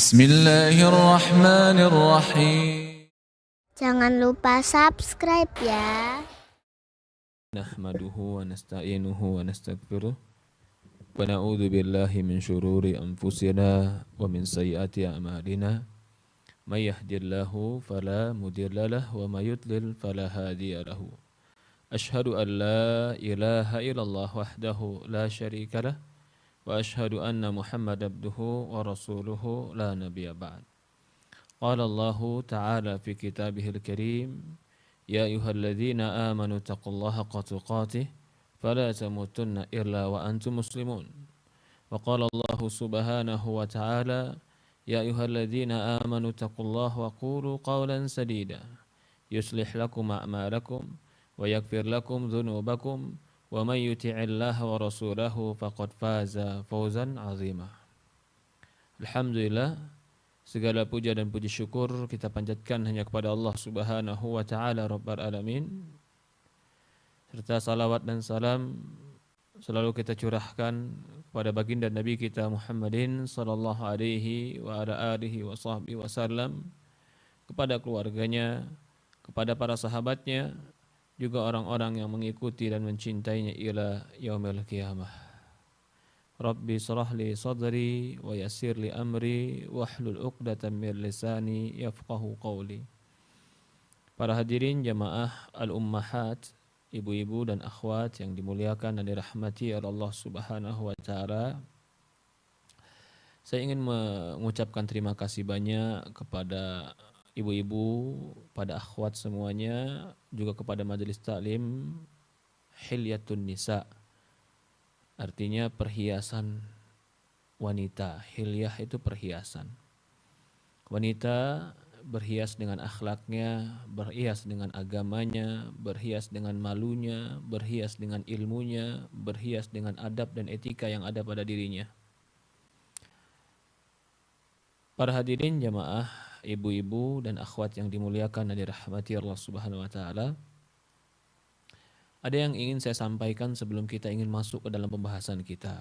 Bismillahirrahmanirrahim. Jangan lupa subscribe ya. Nahmaduhu wa nasta'inuhu wa nastaghfiruh wa na'udzu billahi min syururi anfusina wa min sayyiati a'malina. May yahdihillahu fala mudilla lahu wa may yudlil fala hadiya lahu. Asyhadu an la ilaha illallah wahdahu la syarika lah wa asyhadu anna Muhammadan abduhu wa rasuluhu la nabiyya ba'd. Qala Allahu ta'ala fi kitabihil karim, ya ayyuhalladzina amanu taqullaha haqqa tuqatih fala tamutunna illa wa antum muslimun. Wa qala Allahu subhanahu wa ta'ala, ya ayyuhalladzina amanu taqullaha wa qulu qawlan sadida yuslih lakum a'malakum wa yaghfir lakum dhunubakum wa may yuti'illaha wa rasulahu faqad faza fawzan 'azima. Alhamdulillah, segala puja dan puji syukur kita panjatkan hanya kepada Allah Subhanahu wa taala Rabbul Alamin. Serta salawat dan salam selalu kita curahkan kepada baginda Nabi kita Muhammadin sallallahu alaihi wa ala alihi wa sahbihi wasallam, kepada keluarganya, kepada para sahabatnya, juga orang-orang yang mengikuti dan mencintainya ila yaumil qiyamah. Rabbi shrah li sadri wa yassir li amri wahlul 'uqdatam min lisani yafqahu qawli. Para hadirin jamaah al-ummahat, ibu-ibu dan akhwat yang dimuliakan dan dirahmati oleh Allah Subhanahu wa taala. Saya ingin mengucapkan terima kasih banyak kepada ibu-ibu, pada akhwat semuanya, juga kepada majelis taklim Hilyatun Nisa. Artinya perhiasan wanita. Hilyah itu perhiasan. Wanita berhias dengan akhlaknya, berhias dengan agamanya, berhias dengan malunya, berhias dengan ilmunya, berhias dengan adab dan etika yang ada pada dirinya. Para hadirin jamaah, ibu-ibu dan akhwat yang dimuliakan dan dirahmati Allah Subhanahu wa taala. Ada yang ingin saya sampaikan sebelum kita ingin masuk ke dalam pembahasan kita.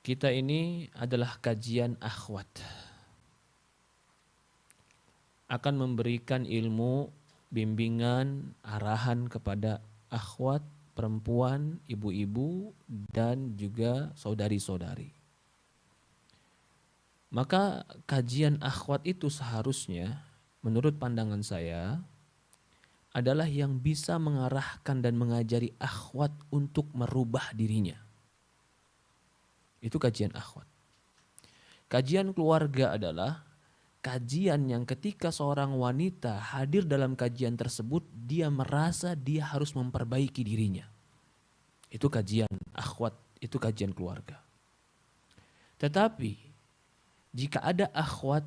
Kita ini adalah kajian akhwat. Akan memberikan ilmu, bimbingan, arahan kepada akhwat, perempuan, ibu-ibu, dan juga saudari-saudari. Maka kajian akhwat itu seharusnya, menurut pandangan saya, adalah yang bisa mengarahkan dan mengajari akhwat untuk merubah dirinya. Itu kajian akhwat. Kajian keluarga adalah kajian yang ketika seorang wanita hadir dalam kajian tersebut, dia merasa dia harus memperbaiki dirinya. Itu kajian akhwat, itu kajian keluarga. Tetapi jika ada akhwat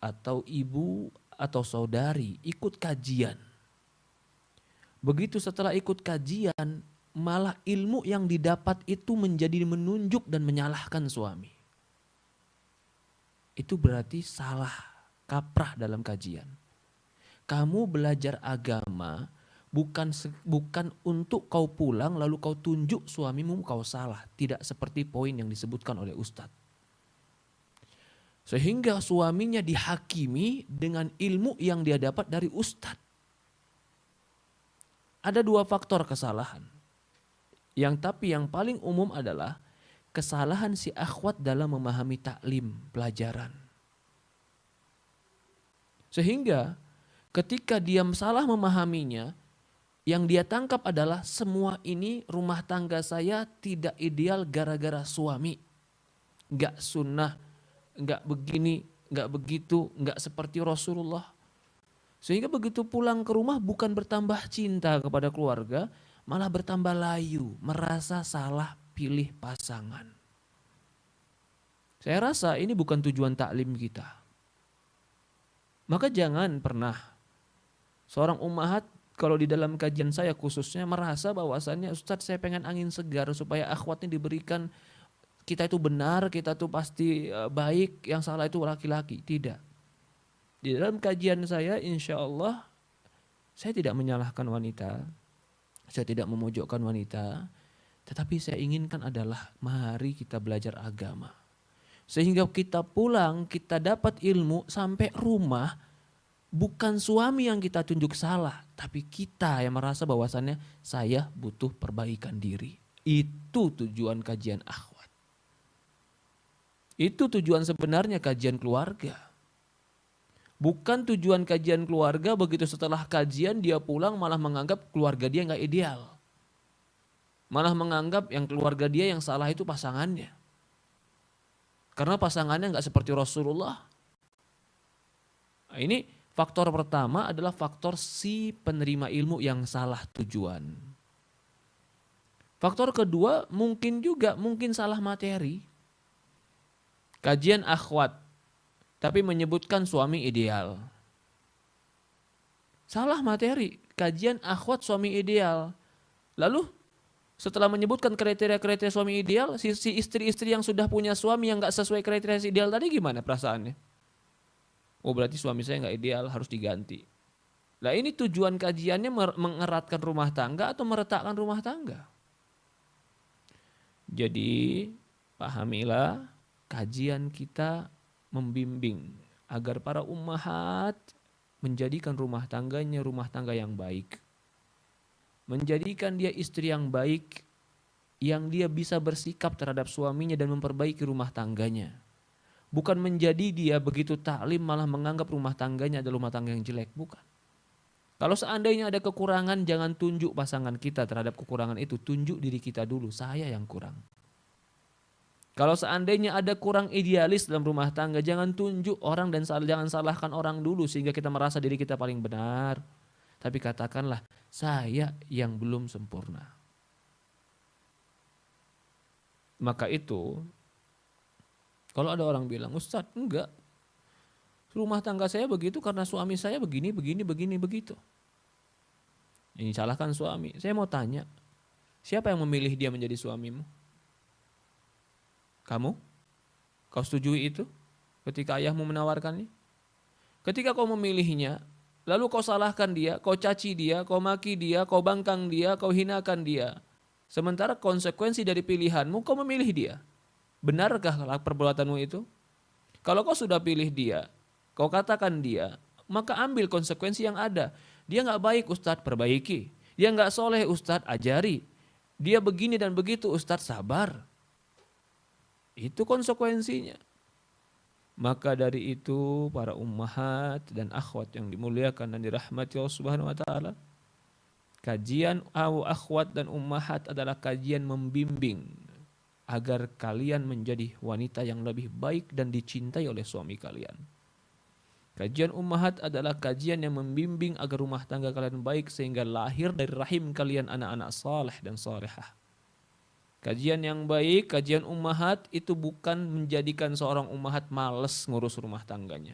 atau ibu atau saudari ikut kajian, begitu setelah ikut kajian, malah ilmu yang didapat itu menjadi menunjuk dan menyalahkan suami. Itu berarti salah kaprah dalam kajian. Kamu belajar agama bukan untuk kau pulang lalu kau tunjuk suamimu kau salah. Tidak seperti poin yang disebutkan oleh Ustadz. Sehingga suaminya dihakimi dengan ilmu yang dia dapat dari Ustadz. Ada dua faktor kesalahan. Tapi yang paling umum adalah kesalahan si akhwat dalam memahami taklim, pelajaran. Sehingga ketika dia salah memahaminya, yang dia tangkap adalah semua ini rumah tangga saya tidak ideal gara-gara suami. Gak sunnah, gak begini, gak begitu, gak seperti Rasulullah. Sehingga begitu pulang ke rumah bukan bertambah cinta kepada keluarga, malah bertambah layu, merasa salah pilih pasangan. Saya rasa ini bukan tujuan taklim kita. Maka jangan pernah seorang ummahat kalau di dalam kajian saya khususnya merasa bahwasannya Ustadz saya pengen angin segar supaya akhwatnya diberikan, kita itu benar, kita itu pasti baik, yang salah itu laki-laki. Tidak. Di dalam kajian saya insya Allah saya tidak menyalahkan wanita, saya tidak memojokkan wanita, tetapi saya inginkan adalah mari kita belajar agama. Sehingga kita pulang, kita dapat ilmu sampai rumah, bukan suami yang kita tunjuk salah, tapi kita yang merasa bahwasannya saya butuh perbaikan diri. Itu tujuan kajian akhwat. Itu tujuan sebenarnya kajian keluarga. Bukan tujuan kajian keluarga begitu setelah kajian dia pulang malah menganggap keluarga dia gak ideal. Malah menganggap yang keluarga dia yang salah itu pasangannya. Karena pasangannya gak seperti Rasulullah. Nah, ini faktor pertama adalah faktor si penerima ilmu yang salah tujuan. Faktor kedua mungkin salah materi. Kajian akhwat, tapi menyebutkan suami ideal. Salah materi, kajian akhwat suami ideal. Lalu setelah menyebutkan kriteria-kriteria suami ideal, si istri-istri yang sudah punya suami yang gak sesuai kriteria ideal tadi gimana perasaannya? Oh berarti suami saya gak ideal, harus diganti. Nah ini tujuan kajiannya mengeratkan rumah tangga atau meretakkan rumah tangga? Jadi pahamilah, kajian kita membimbing agar para ummahat menjadikan rumah tangganya rumah tangga yang baik. Menjadikan dia istri yang baik, yang dia bisa bersikap terhadap suaminya dan memperbaiki rumah tangganya. Bukan menjadi dia begitu taklim malah menganggap rumah tangganya adalah rumah tangga yang jelek, bukan. Kalau seandainya ada kekurangan, jangan tunjuk pasangan kita terhadap kekurangan itu, tunjuk diri kita dulu, saya yang kurang. Kalau seandainya ada kurang idealis dalam rumah tangga, jangan tunjuk orang dan jangan salahkan orang dulu sehingga kita merasa diri kita paling benar. Tapi katakanlah, saya yang belum sempurna. Maka itu, kalau ada orang bilang, Ustadz enggak, rumah tangga saya begitu karena suami saya begini, begitu. Ini salahkan suami. Saya mau tanya, siapa yang memilih dia menjadi suamimu? Kamu? Kau setujui itu ketika ayahmu menawarkannya? Ketika kau memilihnya, lalu kau salahkan dia, kau caci dia, kau maki dia, kau bangkang dia, kau hinakan dia. Sementara konsekuensi dari pilihanmu, kau memilih dia. Benarkah perbuatanmu itu? Kalau kau sudah pilih dia, kau katakan dia, maka ambil konsekuensi yang ada. Dia gak baik Ustadz, perbaiki. Dia gak soleh Ustadz, ajari. Dia begini dan begitu Ustadz, sabar. Itu konsekuensinya. Maka dari itu para ummahat dan akhwat yang dimuliakan dan dirahmati Allah Subhanahu wa taala, kajian akhwat dan ummahat adalah kajian membimbing agar kalian menjadi wanita yang lebih baik dan dicintai oleh suami kalian. Kajian ummahat adalah kajian yang membimbing agar rumah tangga kalian baik sehingga lahir dari rahim kalian anak-anak saleh dan salehah. Kajian yang baik, kajian ummahat itu bukan menjadikan seorang ummahat malas ngurus rumah tangganya.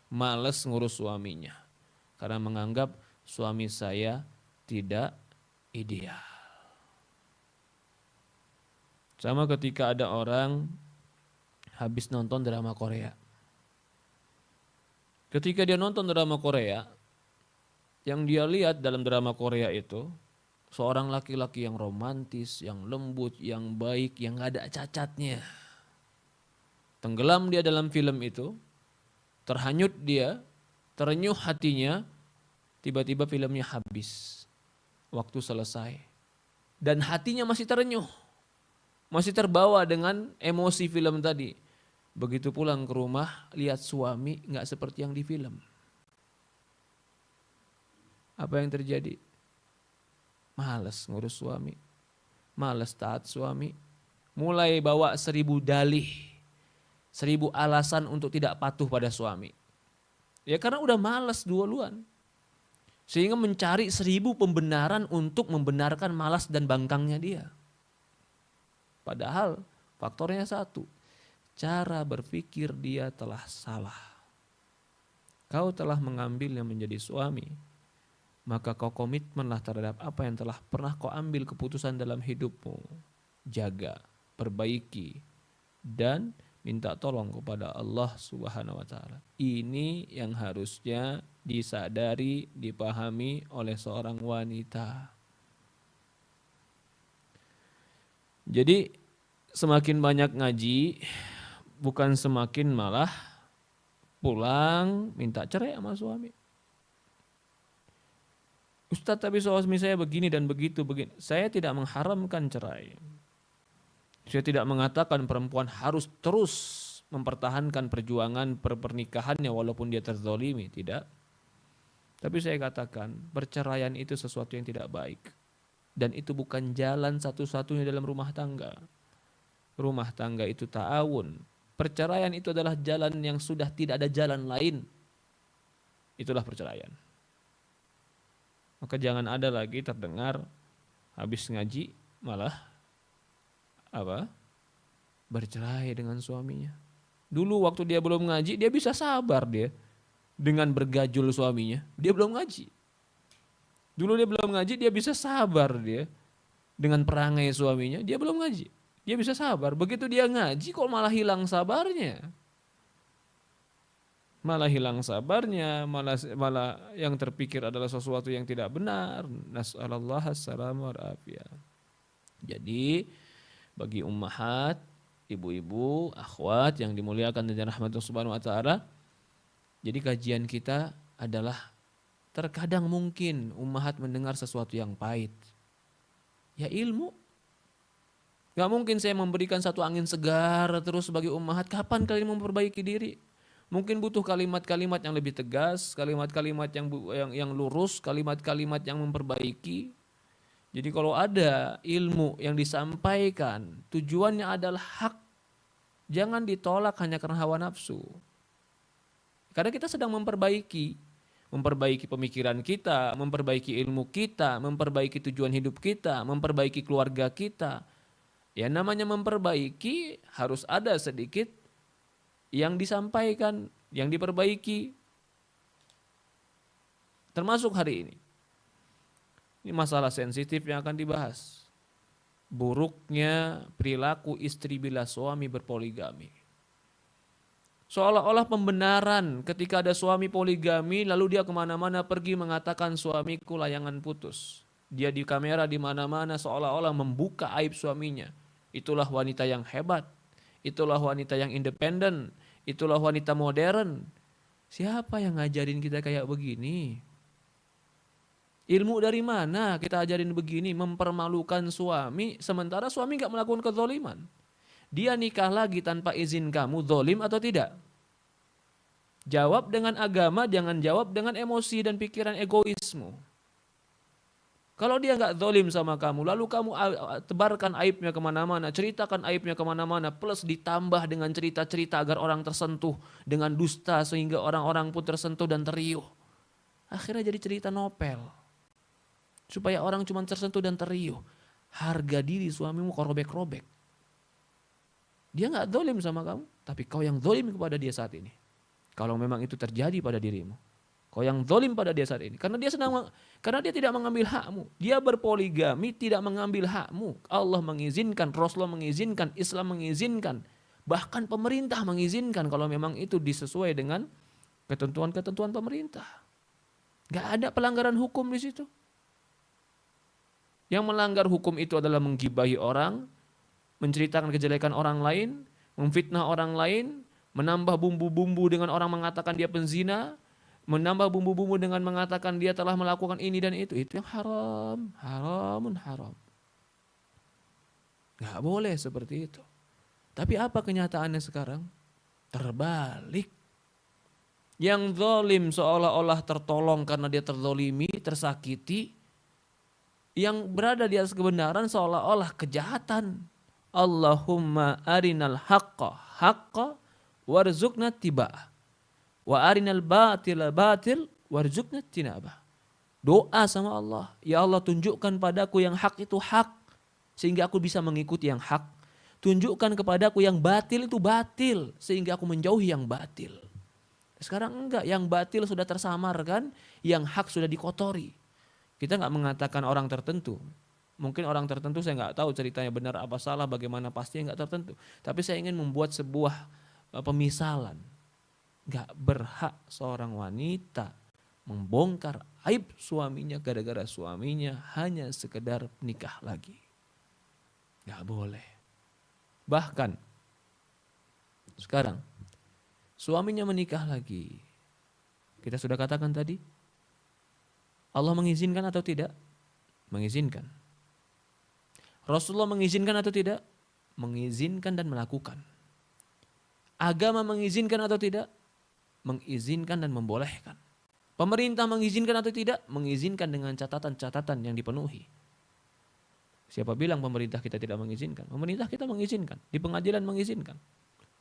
Malas ngurus suaminya. Karena menganggap suami saya tidak ideal. Sama ketika ada orang habis nonton drama Korea. Ketika dia nonton drama Korea, yang dia lihat dalam drama Korea itu, seorang laki-laki yang romantis, yang lembut, yang baik, yang gak ada cacatnya. Tenggelam dia dalam film itu, terhanyut dia, terenyuh hatinya, tiba-tiba filmnya habis. Waktu selesai. Dan hatinya masih terenyuh. Masih terbawa dengan emosi film tadi. Begitu pulang ke rumah, lihat suami gak seperti yang di film. Apa yang terjadi? Malas ngurus suami, malas taat suami, mulai bawa 1000 dalih, 1000 alasan untuk tidak patuh pada suami. Ya karena udah malas duluan. Sehingga mencari 1000 pembenaran untuk membenarkan malas dan bangkangnya dia. Padahal faktornya satu, cara berpikir dia telah salah. Kau telah mengambilnya menjadi suami, maka kau komitmenlah terhadap apa yang telah pernah kau ambil keputusan dalam hidupmu. Jaga, perbaiki, dan minta tolong kepada Allah Subhanahu wa taala. Ini yang harusnya disadari, dipahami oleh seorang wanita. Jadi semakin banyak ngaji, bukan semakin malah pulang minta cerai sama suami. Ustadz, tapi suami saya begini dan begitu begini. Saya tidak mengharamkan cerai. Saya tidak mengatakan perempuan harus terus mempertahankan perjuangan pernikahannya walaupun dia terzalimi, tidak. Tapi saya katakan perceraian itu sesuatu yang tidak baik. Dan itu bukan jalan satu-satunya dalam rumah tangga. Rumah tangga itu ta'awun. Perceraian itu adalah jalan yang sudah tidak ada jalan lain. Itulah perceraian. Maka jangan ada lagi terdengar habis ngaji malah bercerai dengan suaminya. Dulu waktu dia belum ngaji dia bisa sabar dia dengan bergajul suaminya. Dia belum ngaji. Dulu dia belum ngaji dia bisa sabar dia dengan perangai suaminya. Dia belum ngaji. Dia bisa sabar. Begitu dia ngaji kok malah hilang sabarnya. Malah hilang sabarnya, malah yang terpikir adalah sesuatu yang tidak benar. Nas'alullah as-salamah wal afiyah. Jadi bagi ummahat, ibu-ibu, akhwat yang dimuliakan dengan rahmat Allah Subhanahu wa taala, jadi kajian kita adalah terkadang mungkin ummahat mendengar sesuatu yang pahit. Ya ilmu. Gak mungkin saya memberikan satu angin segar terus bagi ummahat. Kapan kalian memperbaiki diri? Mungkin butuh kalimat-kalimat yang lebih tegas, kalimat-kalimat yang lurus, kalimat-kalimat yang memperbaiki. Jadi kalau ada ilmu yang disampaikan, tujuannya adalah hak. Jangan ditolak hanya karena hawa nafsu. Karena kita sedang memperbaiki pemikiran kita, memperbaiki ilmu kita, memperbaiki tujuan hidup kita, memperbaiki keluarga kita. Ya namanya memperbaiki harus ada sedikit yang disampaikan, yang diperbaiki. Termasuk hari ini. Ini masalah sensitif yang akan dibahas. Buruknya perilaku istri bila suami berpoligami. Seolah-olah pembenaran ketika ada suami poligami lalu dia kemana-mana pergi mengatakan suamiku layangan putus. Dia di kamera di mana-mana seolah-olah membuka aib suaminya. Itulah wanita yang hebat. Itulah wanita yang independen, itulah wanita modern. Siapa yang ngajarin kita kayak begini? Ilmu dari mana kita ajarin begini? Mempermalukan suami, sementara suami gak melakukan kezaliman. Dia nikah lagi tanpa izin kamu, zalim atau tidak? Jawab dengan agama, jangan jawab dengan emosi dan pikiran egoismu. Kalau dia nggak zalim sama kamu, lalu kamu tebarkan aibnya kemana-mana, ceritakan aibnya kemana-mana, plus ditambah dengan cerita-cerita agar orang tersentuh dengan dusta sehingga orang-orang pun tersentuh dan teriuh. Akhirnya jadi cerita novel. Supaya orang cuma tersentuh dan teriuh. Harga diri suamimu kau robek-robek. Dia nggak zalim sama kamu, tapi kau yang zalim kepada dia saat ini. Kalau memang itu terjadi pada dirimu. Kau yang zalim pada dia saat ini. Karena dia tidak mengambil hakmu. Dia berpoligami tidak mengambil hakmu. Allah mengizinkan, Rasulullah mengizinkan, Islam mengizinkan. Bahkan pemerintah mengizinkan kalau memang itu disesuai dengan ketentuan-ketentuan pemerintah. Gak ada pelanggaran hukum di situ. Yang melanggar hukum itu adalah menggibahi orang, menceritakan kejelekan orang lain, memfitnah orang lain, menambah bumbu-bumbu dengan orang mengatakan dia penzina, menambah bumbu-bumbu dengan mengatakan dia telah melakukan ini dan itu yang haram, haramun haram. Gak boleh seperti itu. Tapi apa kenyataannya sekarang? Terbalik. Yang zalim seolah-olah tertolong karena dia terzalimi, tersakiti. Yang berada di atas kebenaran seolah-olah kejahatan. Allahumma arinal haqqa haqqa warzuqna tiba'ah. Wa arinal batila batil warzuqna tinabah. Doa sama Allah, ya Allah tunjukkan padaku yang hak itu hak sehingga aku bisa mengikuti yang hak. Tunjukkan kepadaku yang batil itu batil sehingga aku menjauhi yang batil. Sekarang enggak, yang batil sudah tersamarkan, yang hak sudah dikotori. Kita enggak mengatakan orang tertentu. Mungkin orang tertentu saya enggak tahu ceritanya benar apa salah, bagaimana pasti enggak tertentu. Tapi saya ingin membuat sebuah pemisalan. Gak berhak seorang wanita membongkar aib suaminya gara-gara suaminya hanya sekedar nikah lagi. Gak boleh. Bahkan Sekarang, suaminya menikah lagi. Kita sudah katakan tadi, Allah mengizinkan atau tidak? Mengizinkan. Rasulullah mengizinkan atau tidak? Mengizinkan dan melakukan. Agama mengizinkan atau tidak? Mengizinkan dan membolehkan. Pemerintah mengizinkan atau tidak? Mengizinkan dengan catatan-catatan yang dipenuhi. Siapa bilang pemerintah kita tidak mengizinkan? Pemerintah kita mengizinkan. Di pengadilan mengizinkan.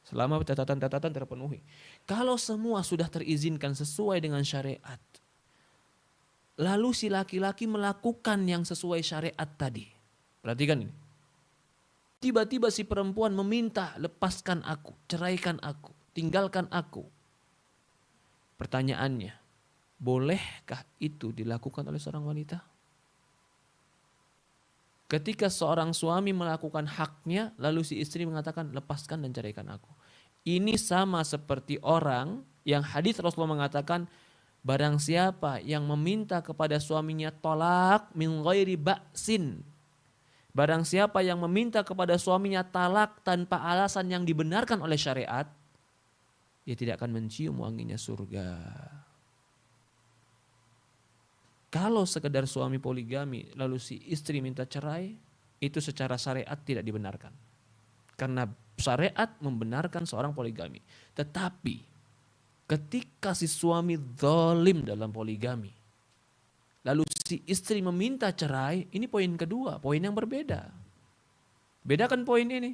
Selama catatan-catatan terpenuhi. Kalau semua sudah terizinkan sesuai dengan syariat, lalu si laki-laki melakukan yang sesuai syariat tadi. Perhatikan ini. Tiba-tiba si perempuan meminta, lepaskan aku, ceraikan aku, tinggalkan aku. Pertanyaannya, bolehkah itu dilakukan oleh seorang wanita? Ketika seorang suami melakukan haknya, lalu si istri mengatakan, lepaskan dan ceraikan aku. Ini sama seperti orang yang hadis Rasulullah mengatakan, barang siapa yang meminta kepada suaminya tolak min ghairi ba'sin. Barang siapa yang meminta kepada suaminya talak tanpa alasan yang dibenarkan oleh syariat, dia tidak akan mencium wanginya surga. Kalau sekedar suami poligami lalu si istri minta cerai, itu secara syariat tidak dibenarkan. Karena syariat membenarkan seorang poligami. Tetapi ketika si suami zalim dalam poligami, lalu si istri meminta cerai, ini poin kedua, poin yang berbeda. Bedakan poin ini.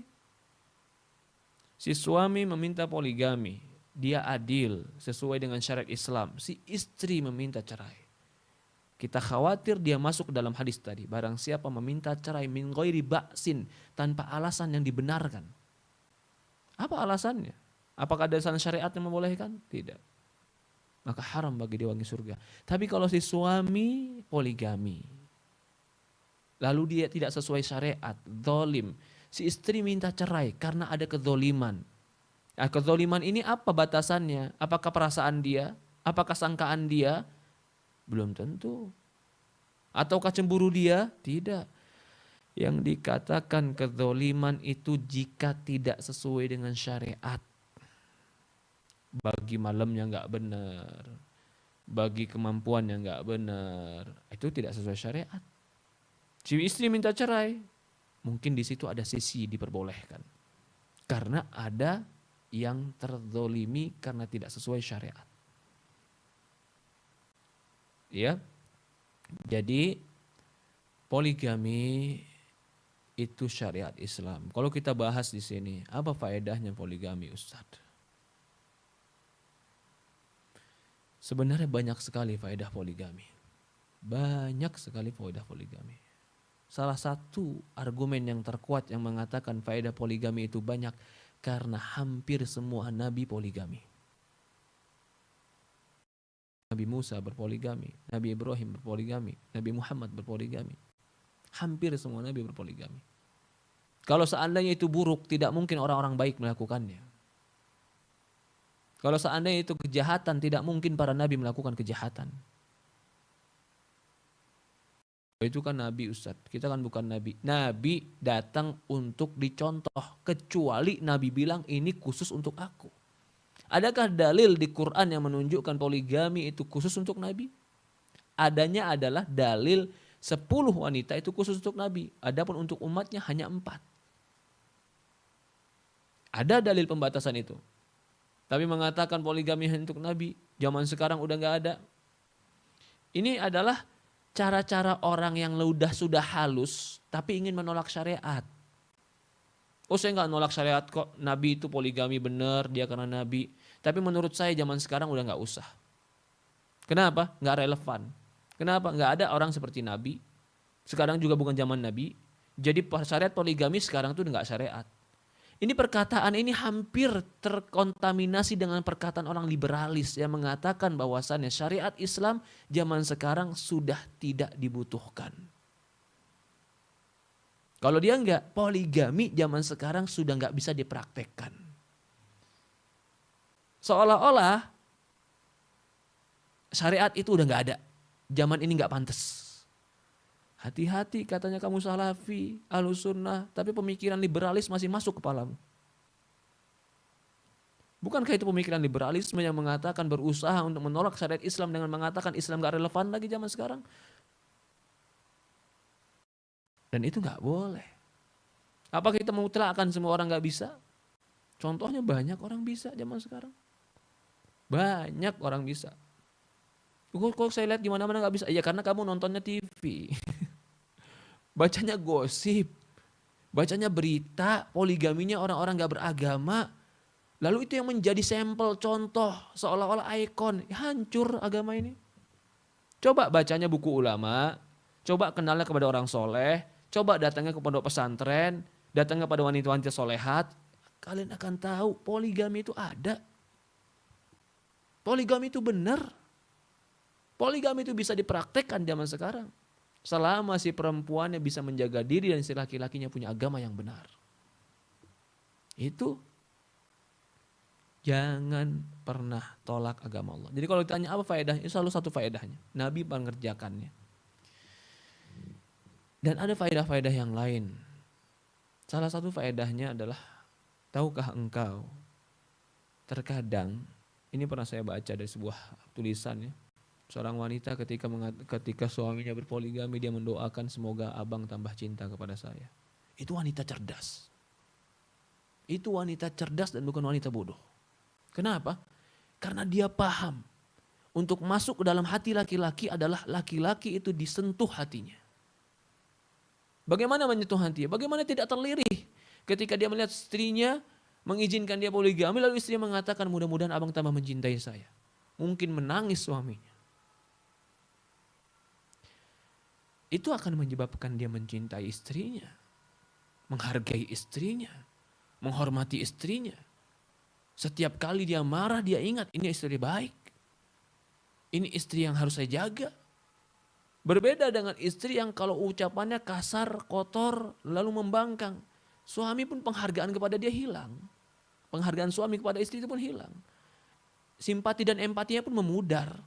Si suami meminta poligami, dia adil sesuai dengan syariat Islam. Si istri meminta cerai. Kita khawatir dia masuk ke dalam hadis tadi. Barang siapa meminta cerai min ghairi ba'sin, tanpa alasan yang dibenarkan. Apa alasannya? Apakah ada alasan syariat yang membolehkan? Tidak. Maka haram bagi dia wangi surga. Tapi kalau si suami poligami, lalu dia tidak sesuai syariat, zalim, si istri minta cerai karena ada kezoliman. Nah, kezoliman ini apa batasannya? Apakah perasaan dia? Apakah sangkaan dia? Belum tentu. Ataukah cemburu dia? Tidak. Yang dikatakan kezoliman itu jika tidak sesuai dengan syariat. Bagi malamnya nggak benar, bagi kemampuannya nggak benar, itu tidak sesuai syariat. Si istri minta cerai, mungkin di situ ada sisi diperbolehkan, karena ada yang terzolimi karena tidak sesuai syariat. Ya, jadi poligami itu syariat Islam. Kalau kita bahas di sini, apa faedahnya poligami, Ustadz? Sebenarnya banyak sekali faedah poligami. Banyak sekali faedah poligami. Salah satu argumen yang terkuat yang mengatakan faedah poligami itu banyak karena hampir semua nabi poligami. Nabi Musa berpoligami, Nabi Ibrahim berpoligami, Nabi Muhammad berpoligami. Hampir semua nabi berpoligami. Kalau seandainya itu buruk, tidak mungkin orang-orang baik melakukannya. Kalau seandainya itu kejahatan, tidak mungkin para nabi melakukan kejahatan. Itu kan nabi, Ustadz. Kita kan bukan nabi. Nabi datang untuk dicontoh. Kecuali nabi bilang ini khusus untuk aku. Adakah dalil di Quran yang menunjukkan poligami itu khusus untuk nabi? Adanya adalah dalil 10 wanita itu khusus untuk nabi. Adapun untuk umatnya hanya 4. Ada dalil pembatasan itu. Tapi mengatakan poligami untuk nabi, zaman sekarang udah gak ada. Ini adalah cara-cara orang yang sudah halus, tapi ingin menolak syariat. Oh, saya gak nolak syariat kok, nabi itu poligami benar, dia karena nabi. Tapi menurut saya zaman sekarang udah gak usah. Kenapa? Gak relevan. Kenapa? Gak ada orang seperti nabi. Sekarang juga bukan zaman nabi. Jadi syariat poligami sekarang tuh udah gak syariat. Ini perkataan ini hampir terkontaminasi dengan perkataan orang liberalis yang mengatakan bahwasannya syariat Islam zaman sekarang sudah tidak dibutuhkan. Kalau dia enggak, poligami zaman sekarang sudah enggak bisa dipraktekkan. Seolah-olah syariat itu udah enggak ada. Zaman ini enggak pantas. Hati-hati katanya kamu salafi, ahlus sunnah, tapi pemikiran liberalis masih masuk kepalamu. Bukankah itu pemikiran liberalisme yang mengatakan berusaha untuk menolak syariat Islam dengan mengatakan Islam gak relevan lagi zaman sekarang? Dan itu gak boleh. Apa kita memutlakkan semua orang gak bisa? Contohnya banyak orang bisa zaman sekarang. Banyak orang bisa. Kok saya lihat di mana-mana gak bisa? Ya karena kamu nontonnya TV. Bacanya gosip. Bacanya berita, poligaminya orang-orang gak beragama. Lalu itu yang menjadi sampel, contoh, seolah-olah ikon. Hancur agama ini. Coba bacanya buku ulama, coba kenalnya kepada orang soleh, coba datangnya ke pondok pesantren, datangnya pada wanita-wanita solehat. Kalian akan tahu poligami itu ada. Poligami itu benar. Poligami itu bisa dipraktekkan zaman sekarang. Selama si perempuannya bisa menjaga diri dan si laki-lakinya punya agama yang benar. Itu jangan pernah tolak agama Allah. Jadi kalau ditanya apa faedahnya, itu selalu satu faedahnya. Nabi mengerjakannya. Dan ada faedah-faedah yang lain. Salah satu faedahnya adalah, tahukah engkau, terkadang, ini pernah saya baca dari sebuah tulisan ya, seorang wanita ketika suaminya berpoligami, dia mendoakan semoga abang tambah cinta kepada saya. Itu wanita cerdas. Itu wanita cerdas dan bukan wanita bodoh. Kenapa? Karena dia paham untuk masuk ke dalam hati laki-laki adalah laki-laki itu disentuh hatinya. Bagaimana menyentuh hatinya? Bagaimana tidak terlirih ketika dia melihat istrinya mengizinkan dia poligami, lalu istrinya mengatakan mudah-mudahan abang tambah mencintai saya. Mungkin menangis suaminya. Itu akan menyebabkan dia mencintai istrinya, menghargai istrinya, menghormati istrinya. Setiap kali dia marah, dia ingat ini istri baik. Ini istri yang harus saya jaga. Berbeda dengan istri yang kalau ucapannya kasar, kotor, lalu membangkang. Suami pun penghargaan kepada dia hilang. Penghargaan suami kepada istri itu pun hilang. Simpati dan empatinya pun memudar.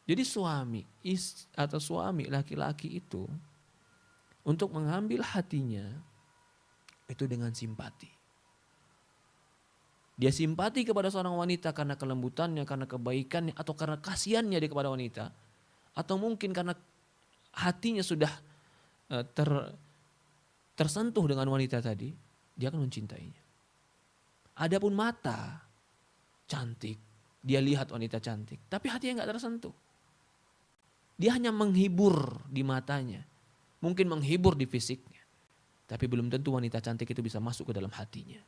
Jadi suami atau suami laki-laki itu untuk mengambil hatinya itu dengan simpati. Dia simpati kepada seorang wanita karena kelembutannya, karena kebaikannya, atau karena kasihannya dia kepada wanita. Atau mungkin karena hatinya sudah tersentuh dengan wanita tadi, dia akan mencintainya. Adapun mata cantik, dia lihat wanita cantik, tapi hatinya gak tersentuh. Dia hanya menghibur di matanya, mungkin menghibur di fisiknya, tapi belum tentu wanita cantik itu bisa masuk ke dalam hatinya.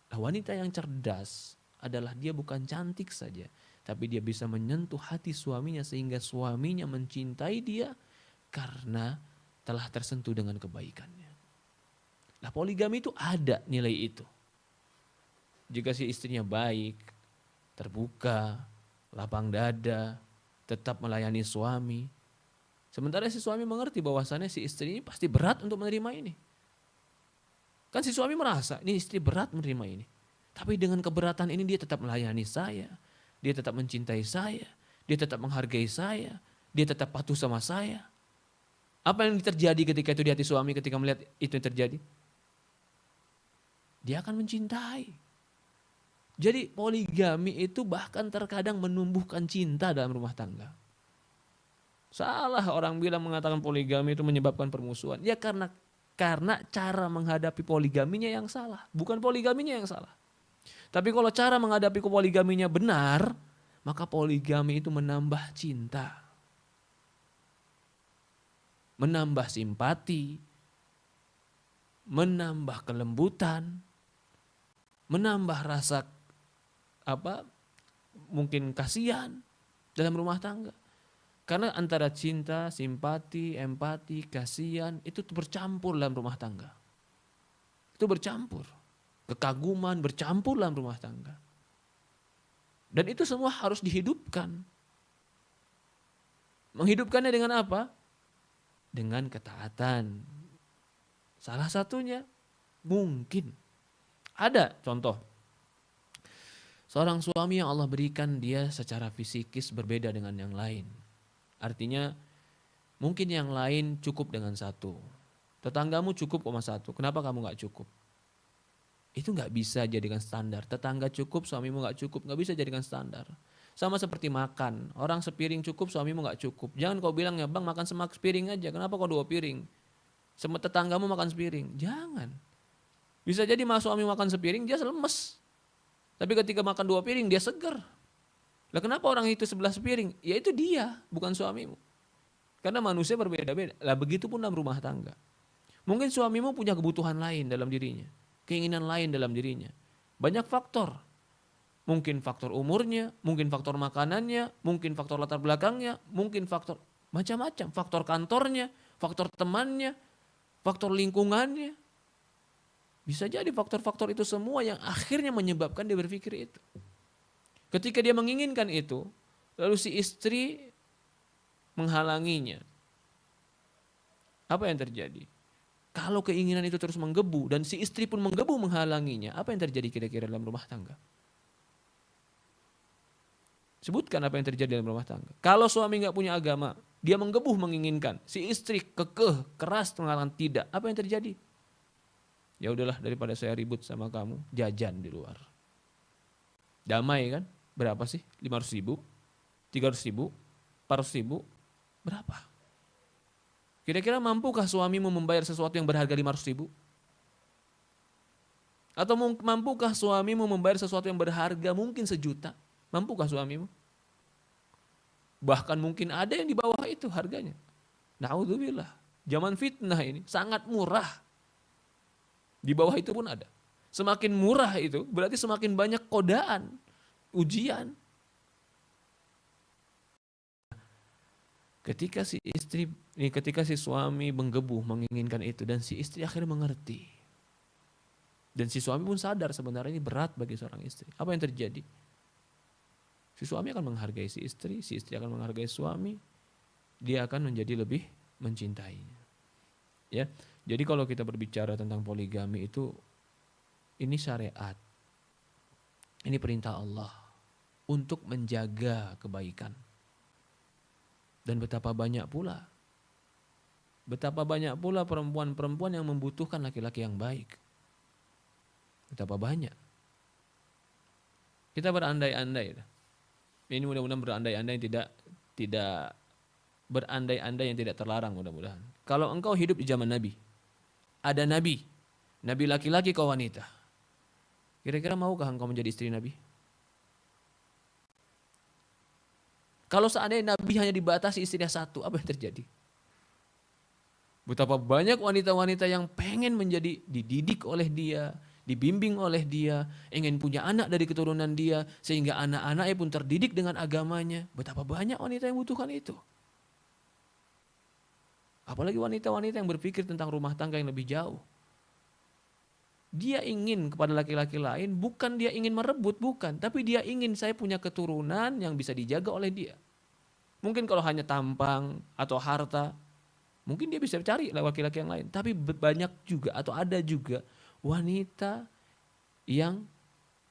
Nah, wanita yang cerdas adalah dia bukan cantik saja, tapi dia bisa menyentuh hati suaminya sehingga suaminya mencintai dia karena telah tersentuh dengan kebaikannya. Nah, poligami itu ada nilai itu. Jika si istrinya baik, terbuka, lapang dada, tetap melayani suami. Sementara si suami mengerti bahwasannya si istri ini pasti berat untuk menerima ini. Kan si suami merasa, ini istri berat menerima ini. Tapi dengan keberatan ini dia tetap melayani saya. Dia tetap mencintai saya. Dia tetap menghargai saya. Dia tetap patuh sama saya. Apa yang terjadi ketika itu di hati suami ketika melihat itu yang terjadi? Dia akan mencintai. Jadi poligami itu bahkan terkadang menumbuhkan cinta dalam rumah tangga. Salah orang bilang mengatakan poligami itu menyebabkan permusuhan. Ya karena cara menghadapi poligaminya yang salah, bukan poligaminya yang salah. Tapi kalau cara menghadapi poligaminya benar, maka poligami itu menambah cinta, menambah simpati, menambah kelembutan, menambah rasa mungkin kasihan dalam rumah tangga. Karena antara cinta, simpati, empati, kasihan itu bercampur dalam rumah tangga. Itu bercampur. Kekaguman bercampur dalam rumah tangga. Dan itu semua harus dihidupkan. Menghidupkannya dengan apa? Dengan ketaatan. Salah satunya mungkin ada contoh. Seorang suami yang Allah berikan dia secara fisikis berbeda dengan yang lain. Artinya mungkin yang lain cukup dengan satu. Tetanggamu cukup 1. Kenapa kamu gak cukup? Itu nggak bisa jadikan standar. Tetangga cukup, suamimu nggak cukup, nggak bisa jadikan standar. Sama seperti makan, orang sepiring cukup, suamimu nggak cukup. Jangan kau bilang, ya bang makan sepiring aja, kenapa kau 2 piring? Sama tetanggamu makan sepiring, jangan. Bisa jadi suami makan sepiring, dia lemes. Tapi ketika makan 2 piring, dia seger. Lah kenapa orang itu sebelah sepiring? Ya itu dia, bukan suamimu. Karena manusia berbeda-beda. Lah begitu pun dalam rumah tangga. Mungkin suamimu punya kebutuhan lain dalam dirinya, keinginan lain dalam dirinya. Banyak faktor. Mungkin faktor umurnya, mungkin faktor makanannya, mungkin faktor latar belakangnya, mungkin faktor macam-macam. Faktor kantornya, faktor temannya, faktor lingkungannya. Bisa jadi faktor-faktor itu semua yang akhirnya menyebabkan dia berpikir itu. Ketika dia menginginkan itu, lalu si istri menghalanginya. Apa yang terjadi? Kalau keinginan itu terus menggebu dan si istri pun menggebu menghalanginya, apa yang terjadi kira-kira dalam rumah tangga? Sebutkan apa yang terjadi dalam rumah tangga. Kalau suami nggak punya agama, dia menggebu menginginkan, si istri kekeh, keras mengatakan tidak, apa yang terjadi? Ya udahlah, daripada saya ribut sama kamu, jajan di luar. Damai kan? Berapa sih? 500.000? 300.000? 400.000? Berapa? Kira-kira mampukah suamimu membayar sesuatu yang berharga 500.000? Atau mampukah suamimu membayar sesuatu yang berharga mungkin 1 juta? Mampukah suamimu? Bahkan mungkin ada yang di bawah itu harganya. Na'udzubillah. Zaman fitnah ini sangat murah. Di bawah itu pun ada. Semakin murah itu berarti semakin banyak godaan, ujian. Ketika si suami menggebu menginginkan itu dan si istri akhirnya mengerti. Dan si suami pun sadar sebenarnya ini berat bagi seorang istri. Apa yang terjadi? Si suami akan menghargai si istri akan menghargai suami, dia akan menjadi lebih mencintainya. Ya, jadi kalau kita berbicara tentang poligami itu, ini syariat, ini perintah Allah untuk menjaga kebaikan. Dan betapa banyak pula perempuan-perempuan yang membutuhkan laki-laki yang baik. Betapa banyak. Kita berandai-andai. Ini mudah-mudahan berandai-andai yang tidak berandai-andai yang tidak terlarang mudah-mudahan. Kalau engkau hidup di zaman Nabi, ada Nabi laki-laki kau wanita. Kira-kira maukah engkau menjadi istri Nabi? Kalau seandainya Nabi hanya dibatasi istrinya 1, apa yang terjadi? Betapa banyak wanita-wanita yang pengen menjadi dididik oleh dia, dibimbing oleh dia, ingin punya anak dari keturunan dia, sehingga anak-anaknya pun terdidik dengan agamanya. Betapa banyak wanita yang butuhkan itu. Apalagi wanita-wanita yang berpikir tentang rumah tangga yang lebih jauh. Dia ingin kepada laki-laki lain, bukan dia ingin merebut, bukan. Tapi dia ingin saya punya keturunan yang bisa dijaga oleh dia. Mungkin kalau hanya tampang atau harta, mungkin dia bisa cari laki-laki yang lain. Tapi banyak juga atau ada juga wanita yang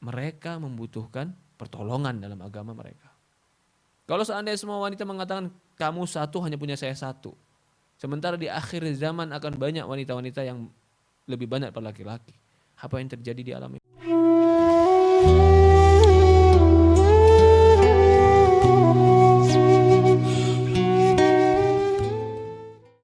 mereka membutuhkan pertolongan dalam agama mereka. Kalau seandainya semua wanita mengatakan kamu 1 hanya punya saya 1. Sementara di akhir zaman akan banyak wanita-wanita yang lebih banyak pada laki-laki. Apa yang terjadi di alam